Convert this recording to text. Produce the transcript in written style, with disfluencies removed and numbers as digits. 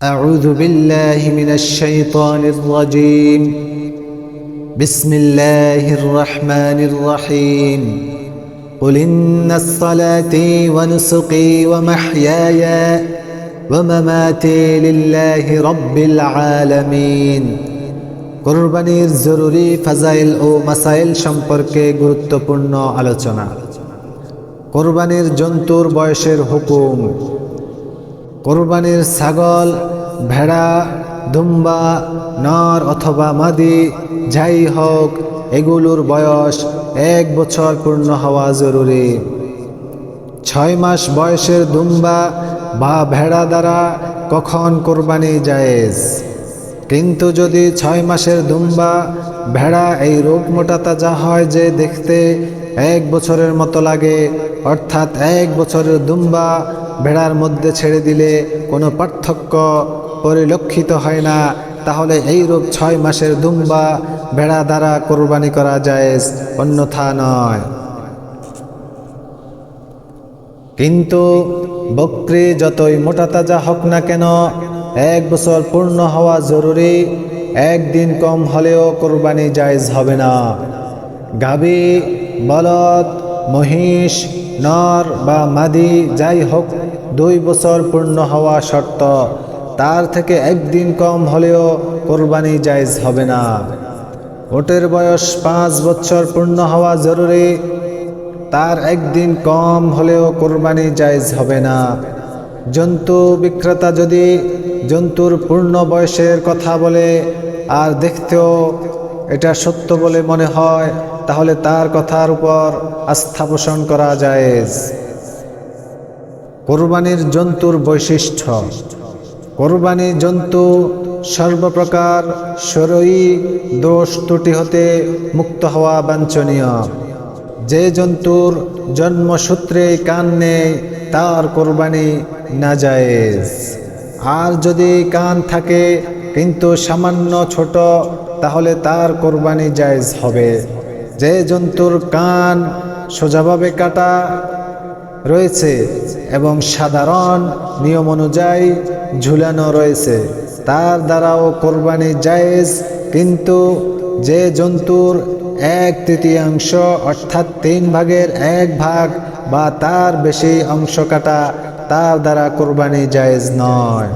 أعوذ بالله من الشيطان الرجيم بسم الله الرحمن الرحيم قل إن الصلاتي ونسقي ومحياي ومماتي لله رب العالمين কুরবানির জরুরি ফাজাইল ও মাসাইল সম্পর্কে গুরুত্বপূর্ণ আলোচনা। কুরবানির জন্তুর বয়সের হুকুম। কুরবানির ছাগল, ভেড়া, দুম্বা, নর অথবা মাদি যাই হোক, এগুলোর বয়স 1 বছর পূর্ণ হওয়া জরুরি। 6 মাস বয়সের দুম্বা বা ভেড়া দ্বারা কখন কুরবানি জায়েজ? কিন্তু যদি 6 মাসের দুম্বা ভেড়া এই রোগ মোটা তাজা হয় যে দেখতে 1 বছরের মতো লাগে, অর্থাৎ 1 বছরের দুম্বা ভেড়ার মধ্যে ছেড়ে দিলে কোনো পার্থক্য পরিলক্ষিত হয় না, তাহলে এই রূপ 6 মাসের দুম্বা ভেড়া দ্বারা কোরবানি করা জায়েজ, অন্যথা নয়। কিন্তু বকরি যতই মোটা তাজা হোক না কেন, 1 বছর পূর্ণ হওয়া জরুরি, 1 দিন কম হলেও কোরবানি জায়েজ হবে না। গাভী, বলদ, মহিষ, নর বা মাদি যাই হোক 2 বছর পূর্ণ হওয়া শর্ত, তার থেকে 1 দিন কম হলেও কোরবানি জায়েজ হবে না। ওটের বয়স 5 বছর পূর্ণ হওয়া জরুরি, তার 1 দিন কম হলেও কোরবানি জায়েজ হবে না। জন্তু বিক্রেতা যদি জন্তুর পূর্ণ বয়সের কথা বলে আর দেখতেও এটা সত্য বলে মনে হয়, তাহলে তার কথার উপর আস্থা পোষণ করা জায়েজ। কোরবানির জন্তুর বৈশিষ্ট্য। কোরবানি জন্তু সর্বপ্রকার শরঈ দোষ ত্রুটি হতে মুক্ত হওয়া বাঞ্ছনীয়। যে জন্তুর জন্মসূত্রে কান নেই তার কোরবানি নাজায়েজ। আর যদি কান থাকে কিন্তু সামান্য ছোট, তাহলে তার কোরবানি জায়েজ হবে। যে জন্তুর কান সোজাভাবে কাটা রয়েছে এবং সাধারণ নিয়ম অনুযায়ী ঝুলানো রয়েছে, তার দ্বারাও কোরবানি জায়েজ। কিন্তু যে জন্তুর 1/3 অর্থাৎ 3 ভাগের 1 ভাগ বা তার বেশি অংশ কাটা, তার দ্বারা কোরবানি জায়েজ নয়।